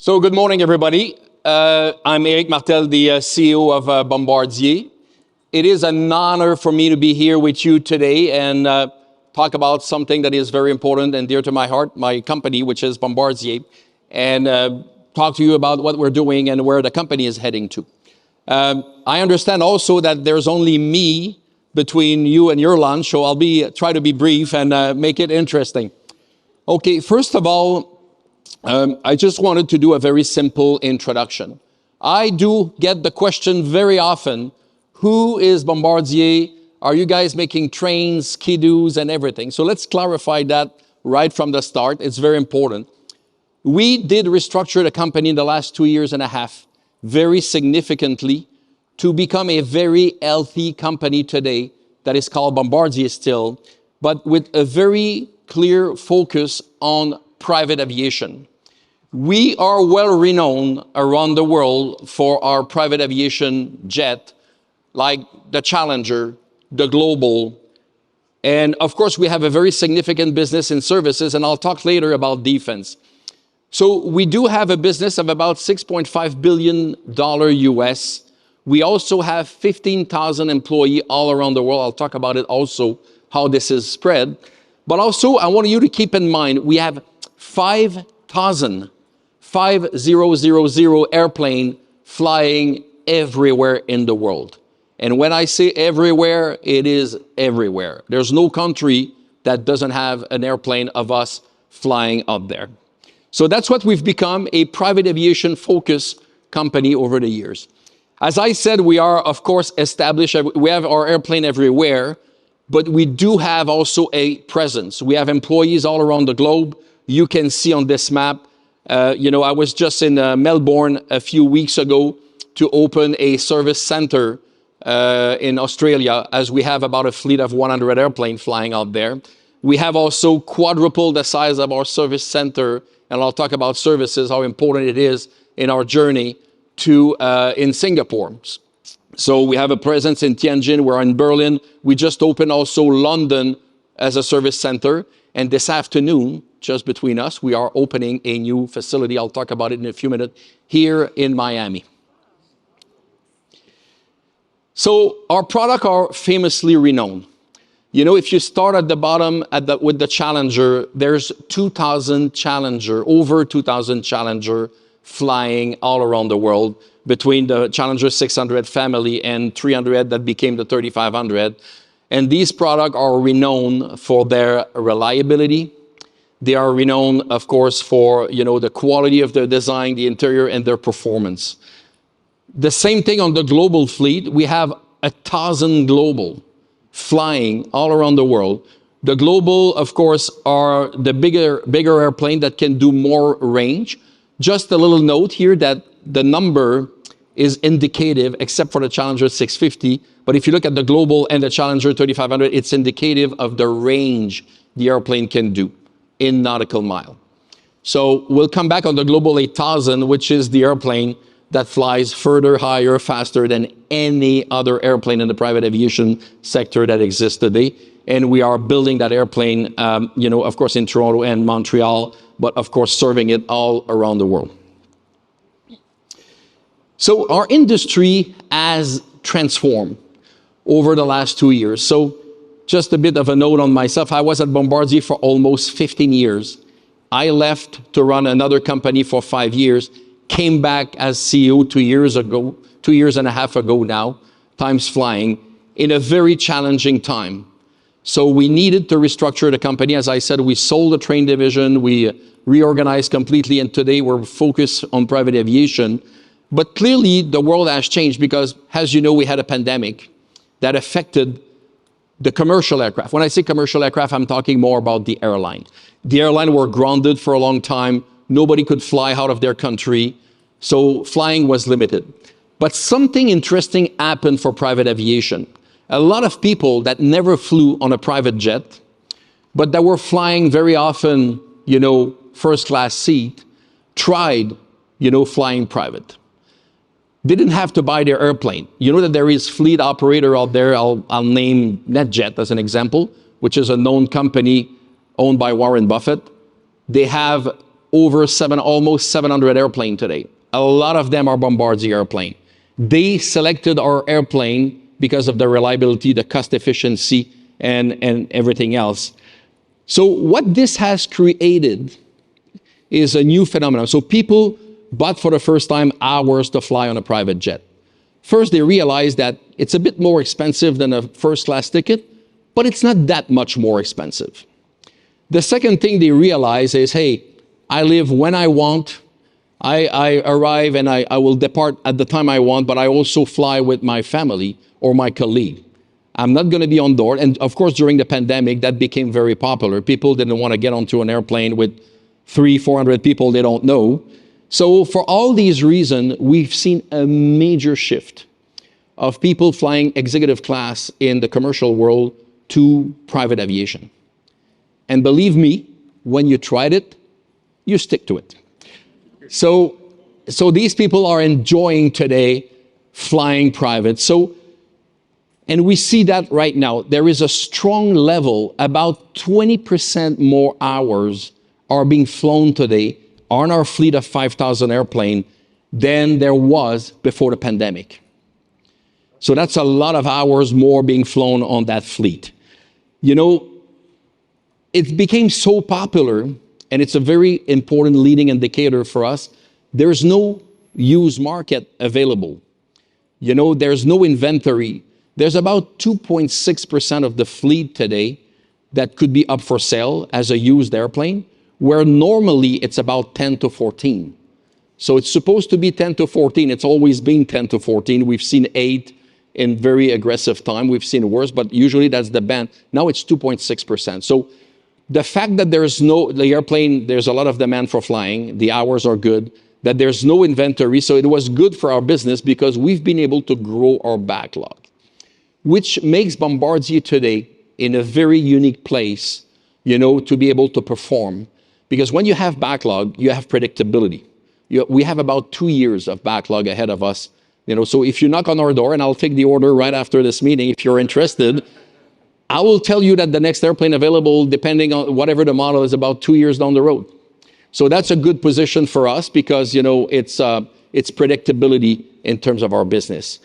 So good morning, everybody. I'm Éric Martel, the CEO of Bombardier. It is an honor for me to be here with you today and talk about something that is very important and dear to my heart, my company, which is Bombardier, and talk to you about what we're doing and where the company is heading to. I understand also that there's only me between you and your lunch, so I'll try to be brief and make it interesting. Okay, first of all, I just wanted to do a very simple introduction. I do get the question very often, who is Bombardier? Are you guys making trains, skidoos, and everything? So let's clarify that right from the start. It's very important. We did restructure the company in the last 2.5 years very significantly to become a very healthy company today that is called Bombardier still, but with a very clear focus on private aviation. We are well renowned around the world for our private aviation jet, like the Challenger, the Global, and of course we have a very significant business in services, and I'll talk later about defense. So we do have a business of about $6.5 billion US. We also have 15,000 employees all around the world. I'll talk about it also, how this is spread. But also I want you to keep in mind, we have 5,000 airplane flying everywhere in the world. And when I say everywhere, it is everywhere. There's no country that doesn't have an airplane of us flying up there. So that's what we've become, a private aviation focused company over the years. As I said, we are, of course, established. We have our airplane everywhere, but we do have also a presence. We have employees all around the globe. You can see on this map. I was just in Melbourne a few weeks ago to open a service center in Australia, as we have about a fleet of 100 airplanes flying out there. We have also quadrupled the size of our service center, and I'll talk about services, how important it is in our journey to in Singapore. So we have a presence in Tianjin, we're in Berlin. We just opened also London as a service center, and this afternoon, just between us, we are opening a new facility. I'll talk about it in a few minutes here in Miami. So our products are famously renowned. You know, if you start at the bottom with the Challenger, there's 2,000 Challenger, over 2,000 Challenger flying all around the world between the Challenger 600 family and 300 that became the 3500. And these products are renowned for their reliability. They are renowned, of course, for the quality of their design, the interior, and their performance. The same thing on the global fleet. We have 1,000 global flying all around the world. The global, of course, are the bigger airplane that can do more range. Just a little note here that the number is indicative, except for the Challenger 650. But if you look at the global and the Challenger 3500, it's indicative of the range the airplane can do in nautical mile. So we'll come back on the Global 8000, which is the airplane that flies further, higher, faster than any other airplane in the private aviation sector that exists today. And we are building that airplane, of course, in Toronto and Montreal, but of course, serving it all around the world. So our industry has transformed over the last 2 years. So just a bit of a note on myself. I was at Bombardier for almost 15 years. I left to run another company for 5 years, came back as CEO 2 years ago, 2.5 years ago now, time's flying, in a very challenging time. So we needed to restructure the company. As I said, we sold the train division, we reorganized completely, and today we're focused on private aviation. But clearly the world has changed because, as you know, we had a pandemic that affected the commercial aircraft. When I say commercial aircraft, I'm talking more about the airline. The airline were grounded for a long time. Nobody could fly out of their country. So flying was limited. But something interesting happened for private aviation. A lot of people that never flew on a private jet, but that were flying very often, first class seat, tried, flying private. They didn't have to buy their airplane. You know that there is fleet operator out there. I'll name NetJet as an example, which is a known company owned by Warren Buffett. They have almost 700 airplanes today. A lot of them are Bombardier airplanes. They selected our airplane because of the reliability, the cost efficiency, and everything else. So what this has created is a new phenomenon. So people bought for the first time hours to fly on a private jet. First, they realized that it's a bit more expensive than a first-class ticket, but it's not that much more expensive. The second thing they realize is, hey, I live when I want, I arrive and I will depart at the time I want, but I also fly with my family or my colleague. I'm not going to be on board. And of course, during the pandemic, that became very popular. People didn't want to get onto an airplane with 300-400 people they don't know. So for all these reasons, we've seen a major shift of people flying executive class in the commercial world to private aviation. And believe me, when you tried it, you stick to it. So these people are enjoying today flying private. And we see that right now. There is a strong level, about 20% more hours are being flown today on our fleet of 5,000 airplanes than there was before the pandemic. So that's a lot of hours more being flown on that fleet. You know, it became so popular, and it's a very important leading indicator for us. There's no used market available. You know, there's no inventory. There's about 2.6% of the fleet today that could be up for sale as a used airplane, where normally it's about 10 to 14. So it's supposed to be 10 to 14. It's always been 10 to 14. We've seen 8 in very aggressive time. We've seen worse, but usually that's the band. Now it's 2.6%. So the fact that there's a lot of demand for flying, the hours are good, that there's no inventory. So it was good for our business because we've been able to grow our backlog, which makes Bombardier today in a very unique place, you know, to be able to perform. Because when you have backlog, you have predictability. We have about 2 years of backlog ahead of us. You know, so if you knock on our door, and I'll take the order right after this meeting, if you're interested, I will tell you that the next airplane available, depending on whatever the model, is about 2 years down the road. So that's a good position for us because, you know, it's predictability in terms of our business.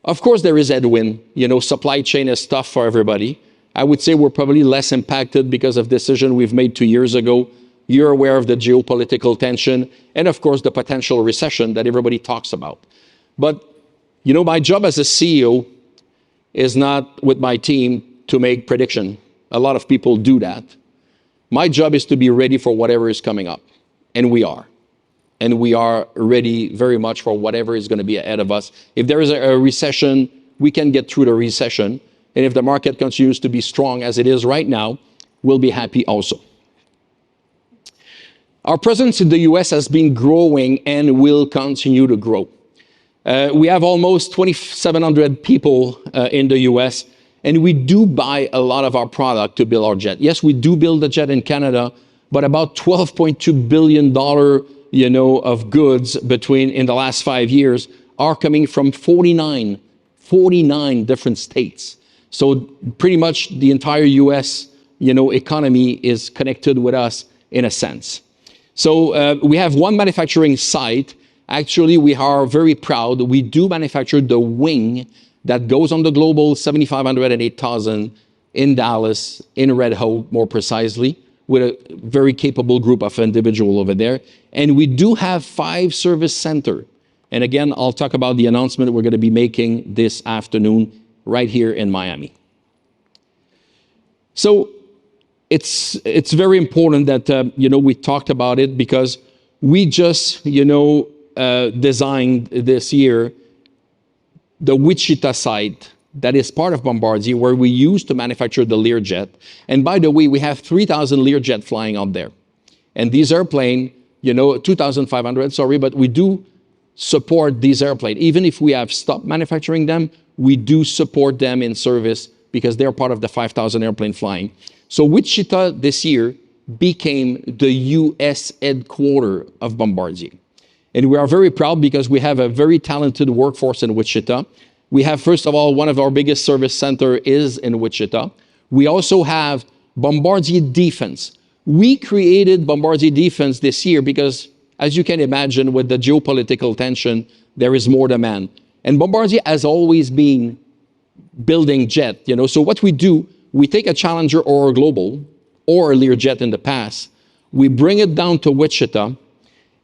Of course, there is headwind. You know, supply chain is tough for everybody. I would say we're probably less impacted because of decision we've made 2 years ago. You're aware of the geopolitical tension and, of course, the potential recession that everybody talks about. But, you know, my job as a CEO is not with my team to make prediction. A lot of people do that. My job is to be ready for whatever is coming up, and we are. And we are ready very much for whatever is going to be ahead of us. If there is a recession, we can get through the recession. And if the market continues to be strong as it is right now, we'll be happy also. Our presence in the US has been growing and will continue to grow. We have almost 2,700 people in the US, and we do buy a lot of our product to build our jet. Yes, we do build a jet in Canada, but about $12.2 billion, you know, of goods in the last 5 years are coming from 49 different states. So pretty much the entire US, you know, economy is connected with us in a sense. So we have one manufacturing site. Actually, we are very proud. We do manufacture the wing that goes on the Global 7500 and 8000 in Dallas, in Red Hook, more precisely, with a very capable group of individuals over there. And we do have 5 service centers. And again, I'll talk about the announcement we're going to be making this afternoon right here in Miami. So it's very important that, you know, we talked about it because we just, you know, designed this year the Wichita site that is part of Bombardier, where we used to manufacture the Learjet. And by the way, we have 3,000 Learjet flying out there. And these airplanes, you know, 2,500, sorry, but we do support these airplanes. Even if we have stopped manufacturing them, we do support them in service because they're part of the 5,000 airplane flying. So Wichita this year became the US headquarters of Bombardier. And we are very proud because we have a very talented workforce in Wichita. We have, first of all, one of our biggest service centers is in Wichita. We also have Bombardier Defense, We created Bombardier Defense this year because, as you can imagine, with the geopolitical tension, there is more demand. And Bombardier has always been building jet, So what we do, we take a Challenger or a Global or a Learjet in the past, we bring it down to Wichita,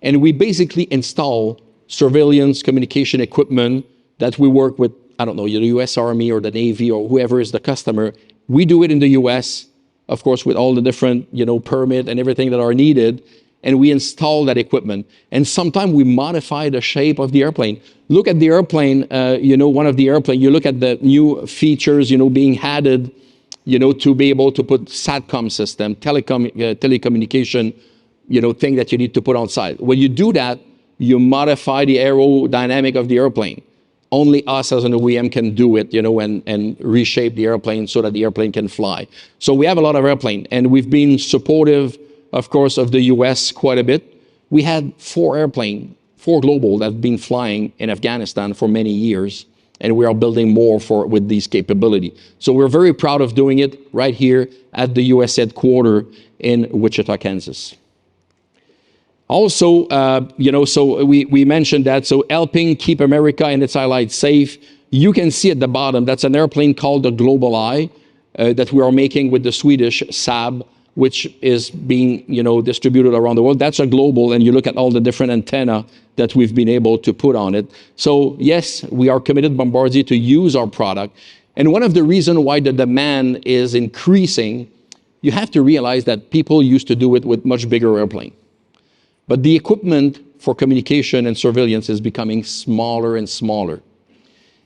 and we basically install surveillance communication equipment that we work with, I don't know, the US Army or the Navy or whoever is the customer. We do it in the US, of course, with all the different, permit and everything that are needed, and we install that equipment. And sometimes we modify the shape of the airplane. Look at the airplane, one of the airplane, you look at the new features, being added, to be able to put SATCOM system, telecommunication, thing that you need to put on site. When you do that, you modify the aerodynamic of the airplane. Only us as an OEM can do it, and reshape the airplane so that the airplane can fly. So we have a lot of airplane, and we've been supportive, of course, of the US quite a bit. We had 4 Global that have been flying in Afghanistan for many years, and we are building more with these capability. So we're very proud of doing it right here at the US headquarters in Wichita, Kansas. Also, so we mentioned that, so helping keep America and its allies safe. You can see at the bottom, that's an airplane called the Global Eye that we are making with the Swedish Saab, which is being, distributed around the world. That's a Global, and you look at all the different antenna that we've been able to put on it. So yes, we are committed, Bombardier, to use our product. And one of the reasons why the demand is increasing, you have to realize that people used to do it with much bigger airplane. But the equipment for communication and surveillance is becoming smaller and smaller.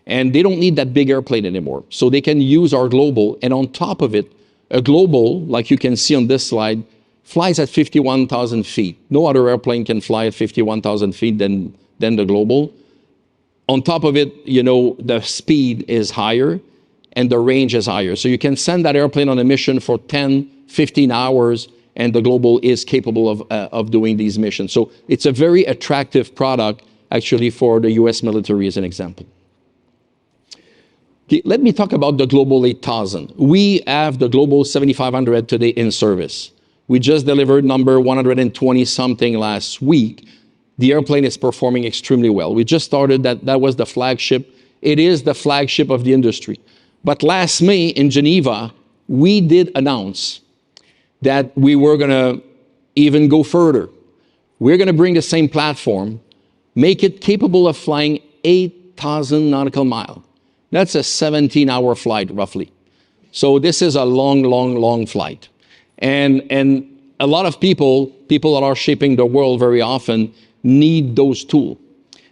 And they don't need that big airplane anymore. So they can use our Global, and on top of it, a Global, like you can see on this slide, flies at 51,000 feet. No other airplane can fly at 51,000 feet than the Global. On top of it, the speed is higher and the range is higher. So you can send that airplane on a mission for 10, 15 hours, and the Global is capable of doing these missions. So it's a very attractive product, actually, for the US military, as an example. Okay, let me talk about the Global 8000. We have the Global 7500 today in service. We just delivered number 120 something last week. The airplane is performing extremely well. We just started that was the flagship. It is the flagship of the industry. But last May in Geneva, we did announce that we were going to even go further. We're going to bring the same platform, make it capable of flying 8,000 nautical miles. That's a 17-hour flight, roughly. So this is a long, long, long flight. And a lot of people that are shaping the world very often need those tools.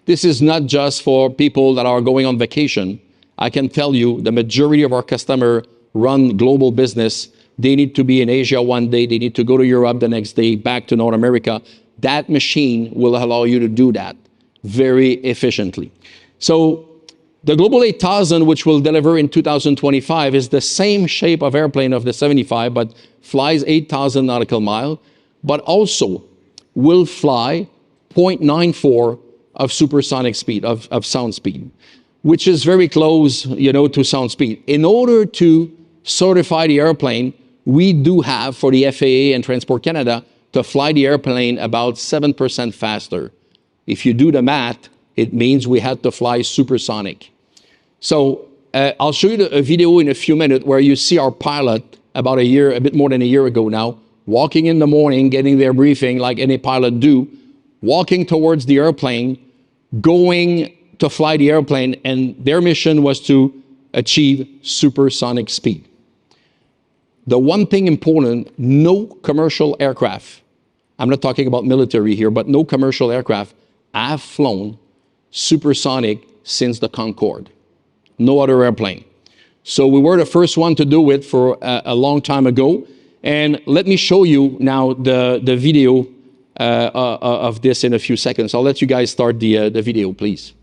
This is not just for people that are going on vacation. I can tell you the majority of our customers run global business. They need to be in Asia one day. They need to go to Europe the next day, back to North America. That machine will allow you to do that very efficiently. So the Global 8000, which will deliver in 2025, is the same shape of airplane of the 75, but flies 8,000 nautical miles, but also will fly 0.94 of supersonic speed, of sound speed, which is very close, to sound speed. In order to certify the airplane, we do have, for the FAA and Transport Canada, to fly the airplane about 7% faster. If you do the math, it means we had to fly supersonic. So I'll show you a video in a few minutes where you see our pilot about a bit more than a year ago now, walking in the morning, getting their briefing like any pilot do, walking towards the airplane, going to fly the airplane, and their mission was to achieve supersonic speed. The one thing important, no commercial aircraft, I'm not talking about military here, but no commercial aircraft have flown supersonic since the Concorde. No other airplane. So we were the first one to do it for a long time ago. And let me show you now the video of this in a few seconds. I'll let you guys start the video, please.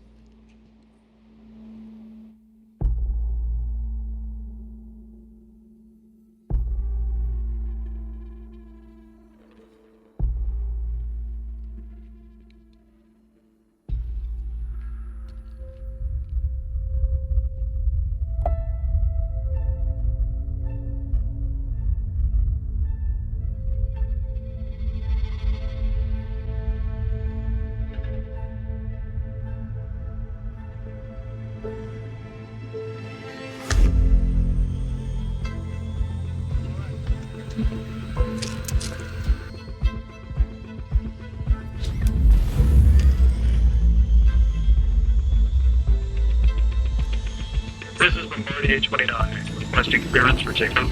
3829. Requesting clearance for takeoff.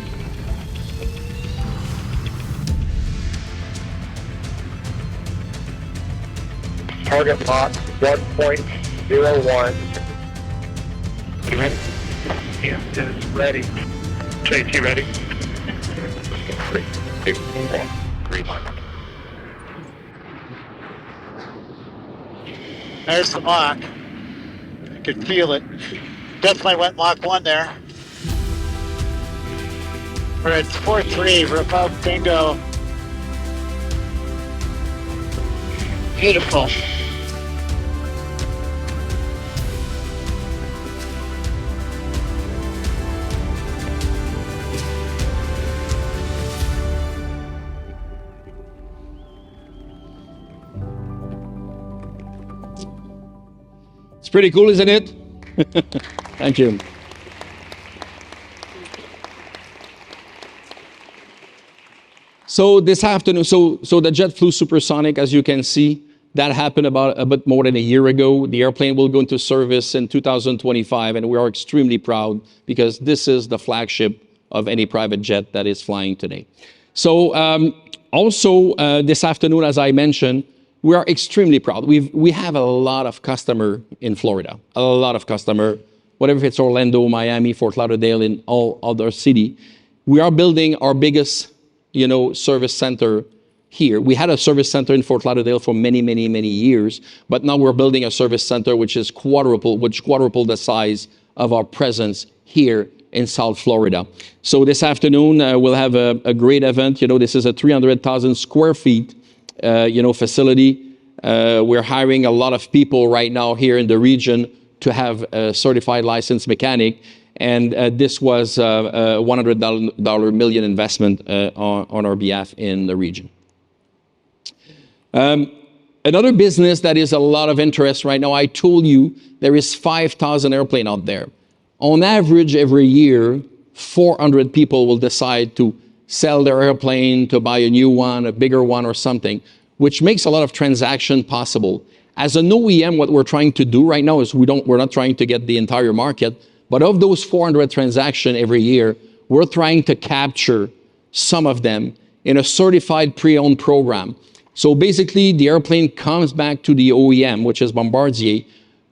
Target lock 1.01. You ready? Yeah, is ready. JT ready? Great. Green light. There's the lock. I could feel it. Definitely went lock 1 there. We're at 4-3. We're above bingo. Beautiful. It's pretty cool, isn't it? Thank you. So this afternoon, so the jet flew supersonic, as you can see. That happened about a bit more than a year ago. The airplane will go into service in 2025, and we are extremely proud because this is the flagship of any private jet that is flying today. So also this afternoon, as I mentioned, we are extremely proud. We have a lot of customer in Florida, a lot of customer, whatever if it's Orlando, Miami, Fort Lauderdale, in all other city. We are building our biggest, service center here. We had a service center in Fort Lauderdale for many, many, many years, but now we're building a service center which quadruple the size of our presence here in South Florida. So this afternoon we'll have a great event. This is a 300,000 square feet facility. We're hiring a lot of people right now here in the region to have a certified licensed mechanic. And this was a $100 million investment on our behalf in the region. Another business that is a lot of interest right now, I told you there is 5,000 airplanes out there. On average, every year, 400 people will decide to sell their airplane, to buy a new one, a bigger one or something, which makes a lot of transaction possible. As an OEM, what we're trying to do right now is we're not trying to get the entire market, but of those 400 transactions every year, we're trying to capture some of them in a certified pre-owned program. So basically, the airplane comes back to the OEM, which is Bombardier.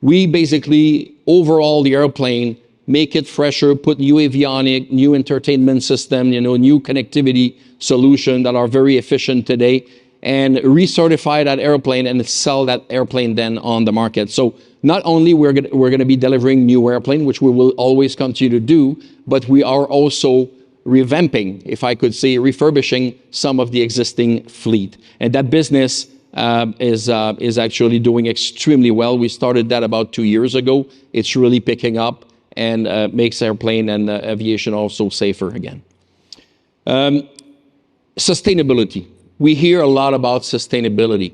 We basically overhaul the airplane, make it fresher, put new avionics, new entertainment system, new connectivity solution that are very efficient today, and recertify that airplane and sell that airplane then on the market. So not only we're going to be delivering new airplane, which we will always continue to do, but we are also revamping, if I could say, refurbishing some of the existing fleet. And that business is actually doing extremely well. We started that about 2 years ago. It's really picking up and makes airplane and aviation also safer again. Sustainability. We hear a lot about sustainability.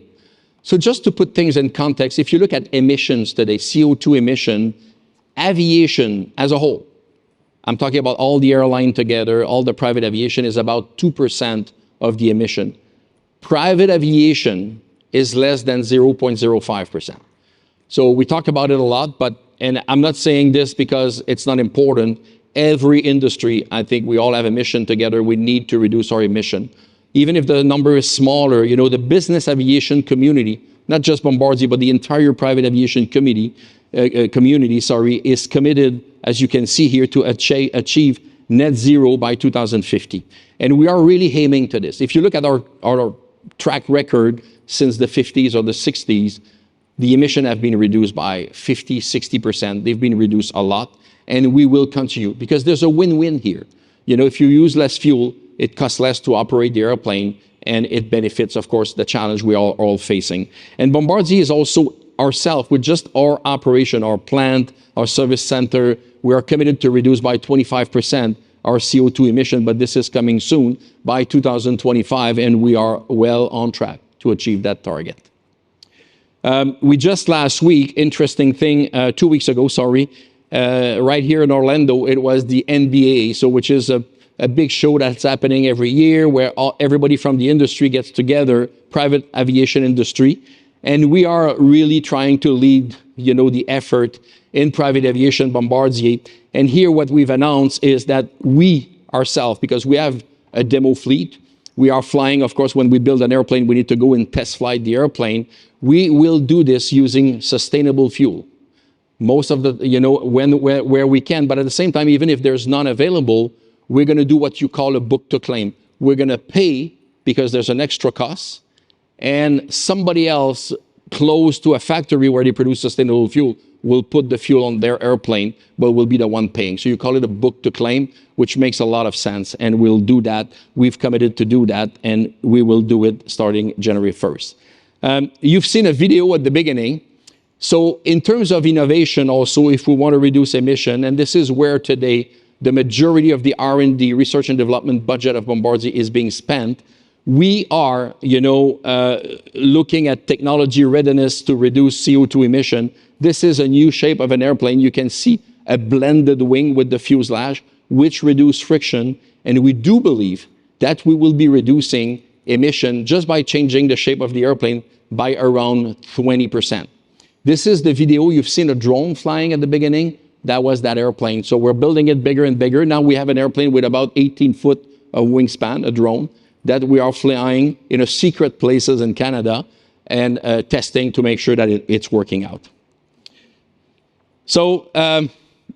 So just to put things in context, if you look at emissions today, CO2 emission, aviation as a whole, I'm talking about all the airline together, all the private aviation is about 2% of the emission. Private aviation is less than 0.05%. So we talk about it a lot, and I'm not saying this because it's not important. Every industry, I think we all have emission together. We need to reduce our emission. Even if the number is smaller, the business aviation community, not just Bombardier, but the entire private aviation community, is committed, as you can see here, to achieve net zero by 2050. And we are really aiming to this. If you look at our track record since the 50s or the 60s, the emission have been reduced by 50, 60%. They've been reduced a lot, and we will continue because there's a win-win here. If you use less fuel, it costs less to operate the airplane, and it benefits, of course, the challenge we are all facing. And Bombardier is also ourselves, with just our operation, our plant, our service center, we are committed to reduce by 25% our CO2 emission, but this is coming soon by 2025, and we are well on track to achieve that target. We just last week, interesting thing, 2 weeks ago, right here in Orlando, it was the NBA, which is a big show that's happening every year where everybody from the industry gets together, private aviation industry, And we are really trying to lead, the effort in private aviation, Bombardier. And here what we've announced is that we ourselves, because we have a demo fleet, we are flying, of course, when we build an airplane, we need to go and test flight the airplane. We will do this using sustainable fuel. Most of the, where we can, but at the same time, even if there's none available, we're going to do what you call a book to claim. We're going to pay because there's an extra cost, and somebody else close to a factory where they produce sustainable fuel will put the fuel on their airplane, but will be the one paying. So you call it a book to claim, which makes a lot of sense, and we'll do that. We've committed to do that, and we will do it starting January 1st. You've seen a video at the beginning. So in terms of innovation also, if we want to reduce emission, and this is where today the majority of the R&D, research and development budget of Bombardier is being spent, we are, looking at technology readiness to reduce CO2 emission. This is a new shape of an airplane. You can see a blended wing with the fuselage, which reduce friction. And we do believe that we will be reducing emission just by changing the shape of the airplane by around 20%. This is the video. You've seen a drone flying at the beginning. That was that airplane. So we're building it bigger and bigger. Now we have an airplane with about 18 foot of wingspan, a drone, that we are flying in a secret places in Canada and testing to make sure that it's working out. So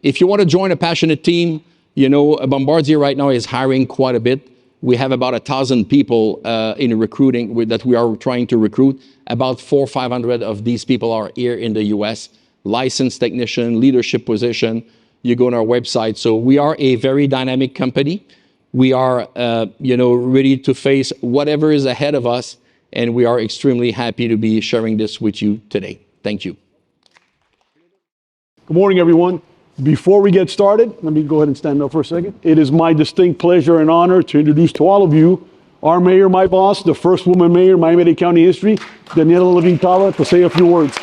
if you want to join a passionate team, Bombardier right now is hiring quite a bit. We have about 1,000 people in recruiting that we are trying to recruit. About 400 or 500 of these people are here in the US, licensed technician, leadership position. You go on our website. So we are a very dynamic company. We are, ready to face whatever is ahead of us, and we are extremely happy to be sharing this with you today. Thank you. Good morning, everyone. Before we get started, let me go ahead and stand up for a second. It is my distinct pleasure and honor to introduce to all of you our mayor, my boss, the first woman mayor in Miami-Dade County history, Daniella Levine Cava, to say a few words.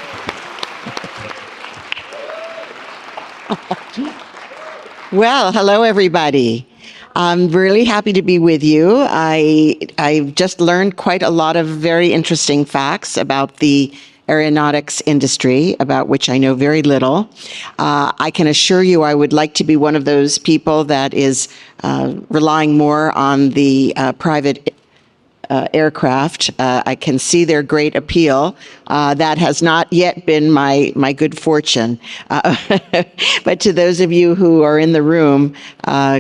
Well, hello, everybody. I'm really happy to be with you. I've just learned quite a lot of very interesting facts about the aeronautics industry, about which I know very little. I can assure you I would like to be one of those people that is relying more on the private aircraft. I can see their great appeal. That has not yet been my good fortune. But to those of you who are in the room,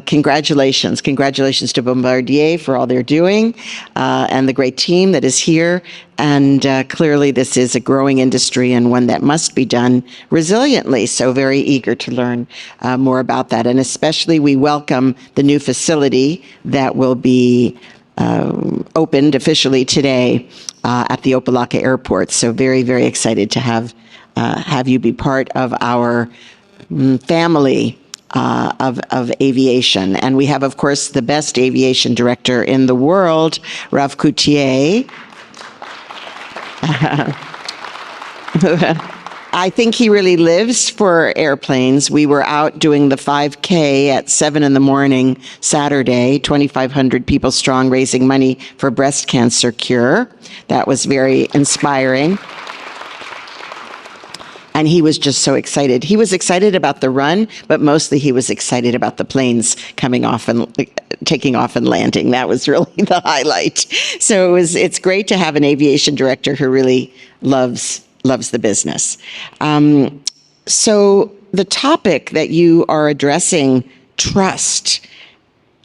congratulations. Congratulations to Bombardier for all they're doing and the great team that is here. And clearly this is a growing industry and one that must be done resiliently. So very eager to learn more about that. And especially we welcome the new facility that will be opened officially today at the Opa-locka Airport. So very, very excited to have you be part of our family of aviation. And we have, of course, the best aviation director in the world, Rav Cutié. I think he really lives for airplanes. We were out doing the 5K at 7 in the morning Saturday, 2,500 people strong, raising money for breast cancer cure. That was very inspiring. And he was just so excited. He was excited about the run, but mostly he was excited about the planes coming off and taking off and landing. That was really the highlight. So it's great to have an aviation director who really loves the business. So the topic that you are addressing, trust,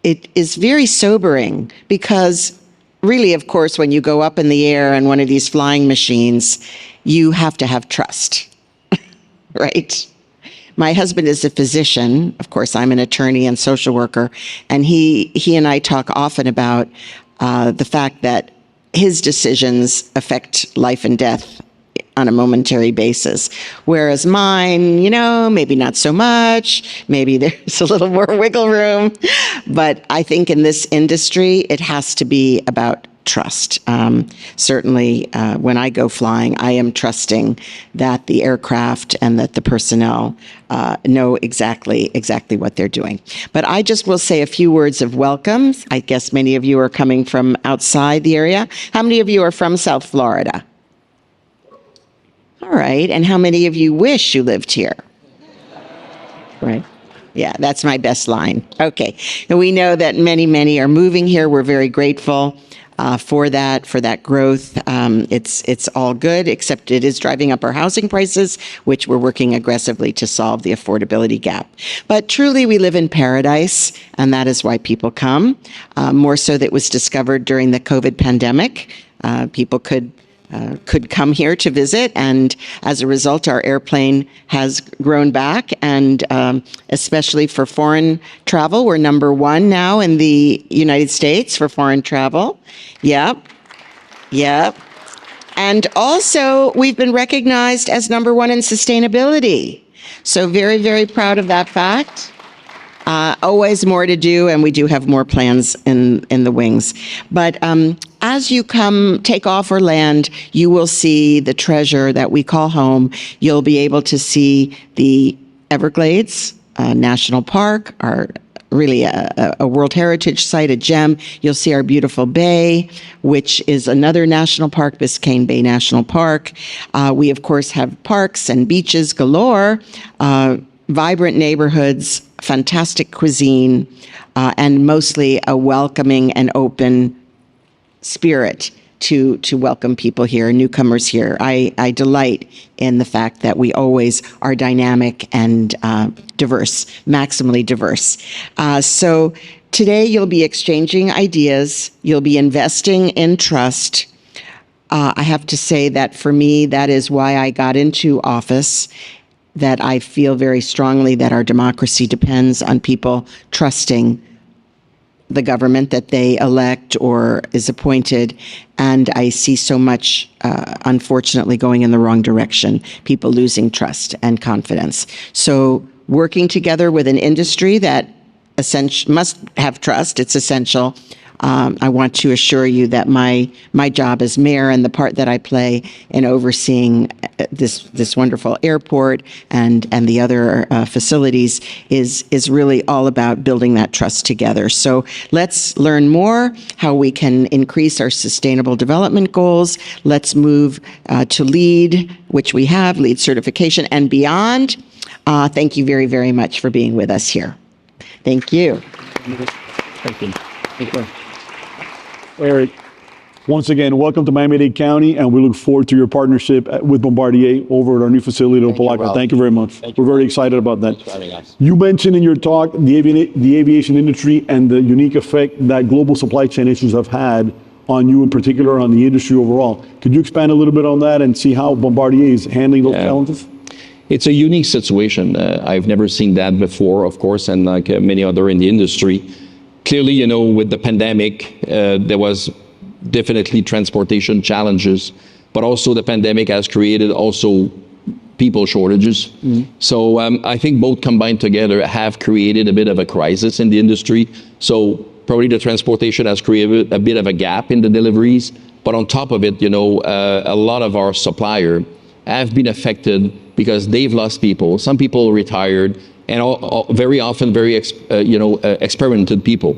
it is very sobering because really, of course, when you go up in the air in one of these flying machines, you have to have trust, right? My husband is a physician. Of course, I'm an attorney and social worker. And he and I talk often about the fact that his decisions affect life and death on a momentary basis. Whereas mine, maybe not so much, maybe there's a little more wiggle room. But I think in this industry, it has to be about trust. Certainly, when I go flying, I am trusting that the aircraft and that the personnel know exactly what they're doing. But I just will say a few words of welcome. I guess many of you are coming from outside the area. How many of you are from South Florida? All right. And how many of you wish you lived here? Right. Yeah, that's my best line. Okay. And we know that many are moving here. We're very grateful for that growth. It's all good, except it is driving up our housing prices, which we're working aggressively to solve the affordability gap. But truly, we live in paradise, and that is why people come. More so, that was discovered during the COVID pandemic. People could come here to visit, and as a result, our airplane has grown back, and especially for foreign travel, we're #1 now in the United States for foreign travel. Yep. And also, we've been recognized as #1 in sustainability. So very proud of that fact. Always more to do, and we do have more plans in the wings. But as you come, take off or land, you will see the treasure that we call home. You'll be able to see the Everglades National Park, our really a World Heritage Site, a gem. You'll see our beautiful bay, which is another national park, Biscayne Bay National Park. We, of course, have parks and beaches galore, vibrant neighborhoods, fantastic cuisine, and mostly a welcoming and open spirit to welcome people here, newcomers here. I delight in the fact that we always are dynamic and diverse, maximally diverse. So today you'll be exchanging ideas, you'll be investing in trust. I have to say that for me, that is why I got into office, that I feel very strongly that our democracy depends on people trusting the government that they elect or is appointed. And I see so much, unfortunately, going in the wrong direction, people losing trust and confidence. So working together with an industry that must have trust, it's essential. I want to assure you that my job as mayor and the part that I play in overseeing this wonderful airport and the other facilities is really all about building that trust together. So let's learn more how we can increase our sustainable development goals. Let's move to LEED, which we have, LEED certification and beyond. Thank you very much for being with us here. Thank you. Thank you. Thank you. Éric, once again, welcome to Miami-Dade County, and we look forward to your partnership with Bombardier over at our new facility in Opelika. Thank you very much. We're very excited about that. You mentioned in your talk the aviation industry and the unique effect that global supply chain issues have had on you in particular, on the industry overall. Could you expand a little bit on that and see how Bombardier is handling those challenges? It's a unique situation. I've never seen that before, of course, and like many other in the industry. Clearly, you know, with the pandemic, there was definitely transportation challenges, but also the pandemic has created also people shortages. So I think both combined together have created a bit of a crisis in the industry. So probably the transportation has created a bit of a gap in the deliveries, but on top of it, you know, a lot of our suppliers have been affected because they've lost people. Some people retired, and very often very experimented people.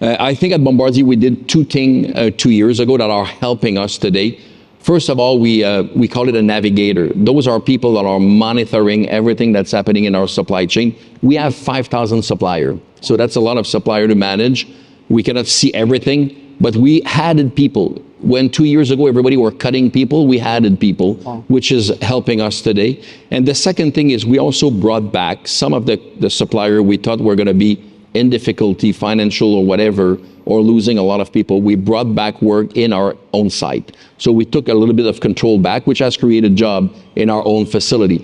I think at Bombardier we did two things 2 years ago that are helping us today. First of all, we call it a navigator. Those are people that are monitoring everything that's happening in our supply chain. We have 5,000 suppliers, so that's a lot of suppliers to manage. We cannot see everything, but we added people. When 2 years ago everybody were cutting people, we added people, which is helping us today. And the second thing is we also brought back some of the suppliers we thought were going to be in difficulty, financial or whatever, or losing a lot of people. We brought back work in our own site. So we took a little bit of control back, which has created job in our own facility.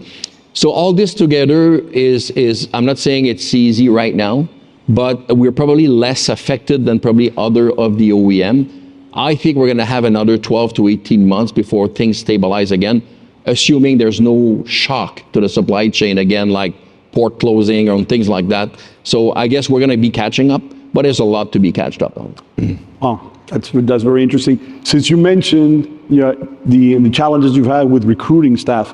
So all this together is I'm not saying it's easy right now, but we're probably less affected than probably other of the OEM. I think we're going to have another 12 to 18 months before things stabilize again, assuming there's no shock to the supply chain again, like port closing or things like that. So I guess we're going to be catching up, but there's a lot to be catched up on. Oh, that's very interesting. Since you mentioned the challenges you've had with recruiting staff,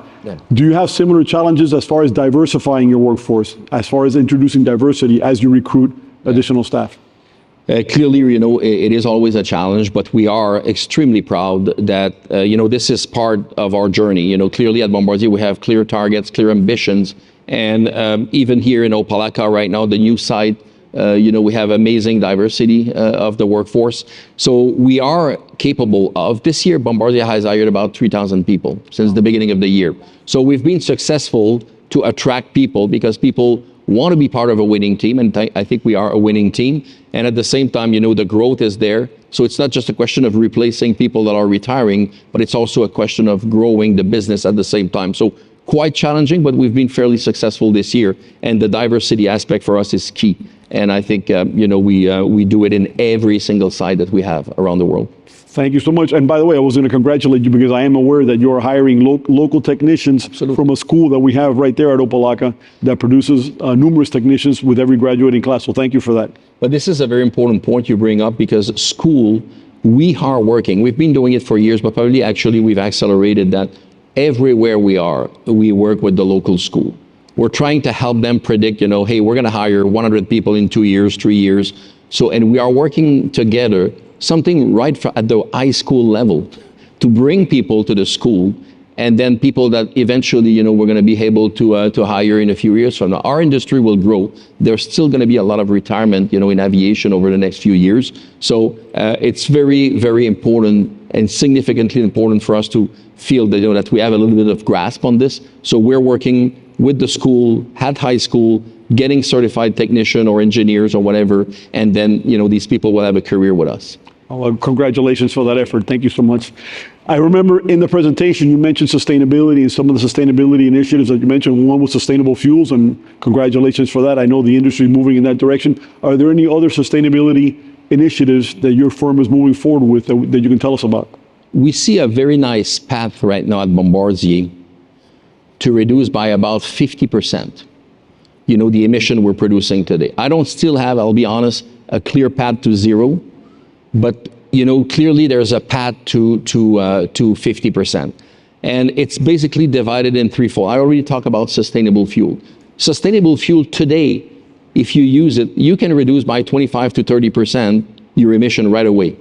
do you have similar challenges as far as diversifying your workforce, as far as introducing diversity as you recruit additional staff? Clearly, it is always a challenge, but we are extremely proud that, this is part of our journey. Clearly at Bombardier, we have clear targets, clear ambitions. And even here in Opelika right now, the new site, we have amazing diversity of the workforce. So we are capable of, this year, Bombardier has hired about 3,000 people since the beginning of the year. So we've been successful to attract people because people want to be part of a winning team, and I think we are a winning team. And at the same time, the growth is there. So it's not just a question of replacing people that are retiring, but it's also a question of growing the business at the same time. So quite challenging, but we've been fairly successful this year. And the diversity aspect for us is key. And I think, we do it in every single site that we have around the world. Thank you so much. And by the way, I was going to congratulate you because I am aware that you're hiring local technicians from a school that we have right there at Opelika that produces numerous technicians with every graduating class. So thank you for that. But this is a very important point you bring up because school, we are working. We've been doing it for years, but probably actually we've accelerated that. Everywhere we are, we work with the local school. We're trying to help them predict, hey, we're going to hire 100 people in 2 years, 3 years. So, and we are working together, something right at the high school level to bring people to the school and then people that eventually, we're going to be able to hire in a few years from now. Our industry will grow. There's still going to be a lot of retirement, in aviation over the next few years. So it's very, very important and significantly important for us to feel that, that we have a little bit of grasp on this. So we're working with the school, at high school, getting certified technician or engineers or whatever, and then, these people will have a career with us. Well, congratulations for that effort. Thank you so much. I remember in the presentation you mentioned sustainability and some of the sustainability initiatives that you mentioned. One was sustainable fuels, and congratulations for that. I know the industry is moving in that direction. Are there any other sustainability initiatives that your firm is moving forward with that you can tell us about? We see a very nice path right now at Bombardier to reduce by about 50%, the emission we're producing today. I don't still have, I'll be honest, a clear path to zero, but clearly there's a path to 50%. And it's basically divided in threefold. I already talked about sustainable fuel. Sustainable fuel today, if you use it, you can reduce by 25 to 30% your emission right away.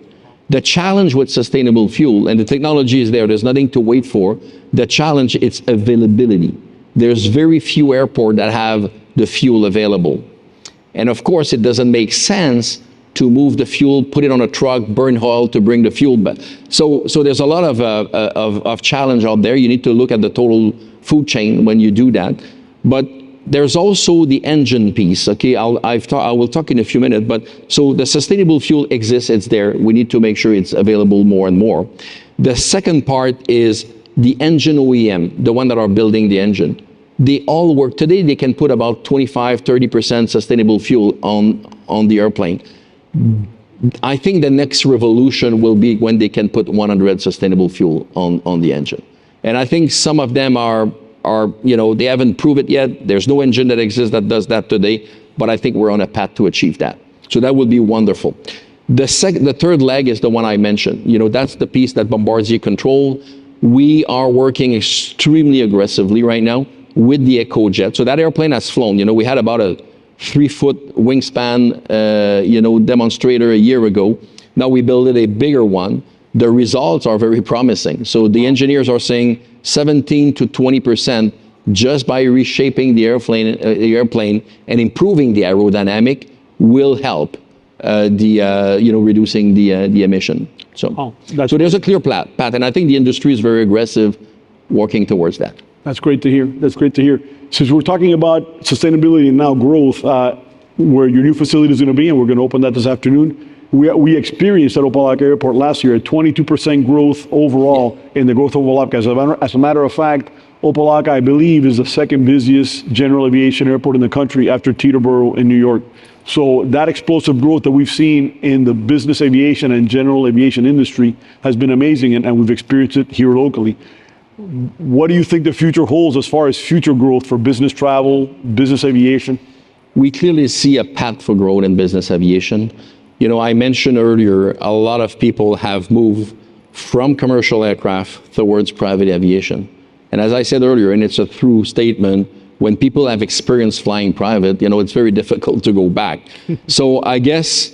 The challenge with sustainable fuel, and the technology is there's nothing to wait for. The challenge is availability. There's very few airports that have the fuel available. And of course, it doesn't make sense to move the fuel, put it on a truck, burn oil to bring the fuel back. So there's a lot of challenge out there. You need to look at the total food chain when you do that. But there's also the engine piece. Okay, I will talk in a few minutes. But so the sustainable fuel exists, it's there. We need to make sure it's available more and more. The second part is the engine OEM, the one that are building the engine. They all work today. They can put about 25-30% sustainable fuel on the airplane. I think the next revolution will be when they can put 100 sustainable fuel on the engine. And I think some of them are they haven't proved it yet. There's no engine that exists that does that today, but I think we're on a path to achieve that. So that would be wonderful. The third leg is the one I mentioned. That's the piece that Bombardier control. We are working extremely aggressively right now with the EcoJet. So that airplane has flown. We had about a 3-foot wingspan, demonstrator a year ago. Now we built a bigger one. The results are very promising. So the engineers are saying 17 to 20% just by reshaping the airplane and improving the aerodynamic will help reducing the emission. So there's a clear path, and I think the industry is very aggressive working towards that. That's great to hear. That's great to hear. Since we're talking about sustainability and now growth, where your new facility is going to be, and we're going to open that this afternoon, we experienced at Opelika Airport last year a 22% growth overall in the growth of Opelika. As a matter of fact, Opelika, I believe, is the second busiest general aviation airport in the country after Teterboro in New York. So that explosive growth that we've seen in the business aviation and general aviation industry has been amazing, and we've experienced it here locally. What do you think the future holds as far as future growth for business travel, business aviation? We clearly see a path for growth in business aviation. I mentioned earlier, a lot of people have moved from commercial aircraft towards private aviation. And as I said earlier, and it's a true statement, when people have experienced flying private, it's very difficult to go back. So I guess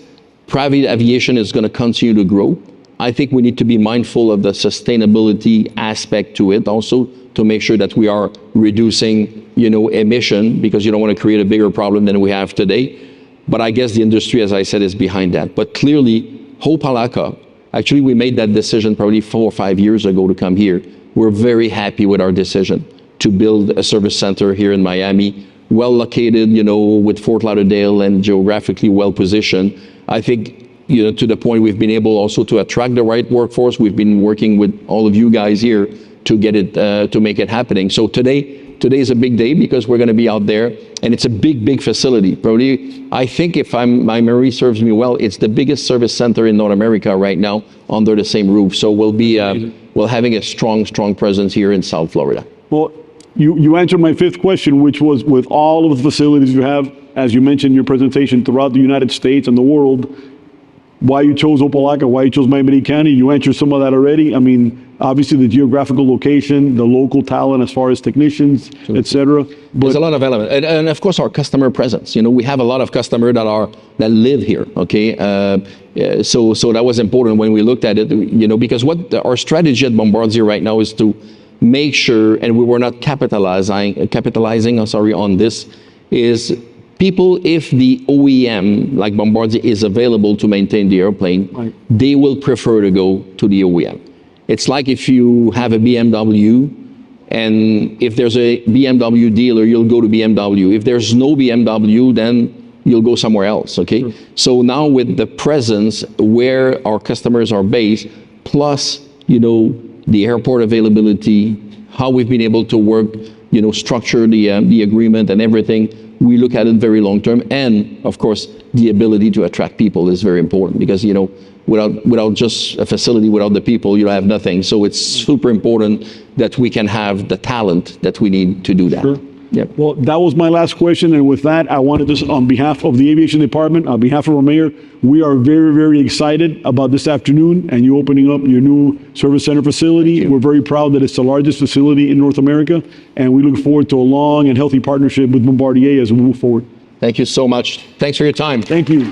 private aviation is going to continue to grow. I think we need to be mindful of the sustainability aspect to it also, to make sure that we are reducing, emission, because you don't want to create a bigger problem than we have today. But I guess the industry, as I said, is behind that. But clearly, Hopalaka, actually we made that decision probably 4 or 5 years ago to come here. We're very happy with our decision to build a service center here in Miami, well located, with Fort Lauderdale and geographically well positioned. I think, to the point we've been able also to attract the right workforce. We've been working with all of you guys here to get it, to make it happening. So today is a big day because we're going to be out there, and it's a big facility. Probably, I think if my memory serves me well, it's the biggest service center in North America right now under the same roof. So we'll be having a strong presence here in South Florida. Well, you answered my fifth question, which was, with all of the facilities you have, as you mentioned in your presentation, throughout the United States and the world, why you chose Opelika, why you chose Miami-Dade County. You answered some of that already. I mean, obviously the geographical location, the local talent as far as technicians, etc. There's a lot of elements, and of course our customer presence. We have a lot of customers that live here. Okay, so that was important when we looked at it. Because what our strategy at Bombardier right now is to make sure, and we were not capitalizing on this, is people, if the OEM, like Bombardier, is available to maintain the airplane, right, they will prefer to go to the OEM. It's like if you have a BMW, and if there's a BMW dealer, you'll go to BMW. If there's no BMW, then you'll go somewhere else, okay? Sure. So now with the presence where our customers are based, plus, the airport availability, how we've been able to work, structure the agreement and everything, we look at it very long term. And of course, the ability to attract people is very important, because, without just a facility, without the people, you have nothing. So it's super important that we can have the talent that we need to do that. Sure. Yep. Well, that was my last question. And with that, I wanted to, on behalf of the Aviation Department, on behalf of our mayor, we are very, very excited about this afternoon and you opening up your new service center facility. We're very proud that it's the largest facility in North America, and we look forward to a long and healthy partnership with Bombardier as we move forward. Thank you so much. Thanks for your time. Thank you.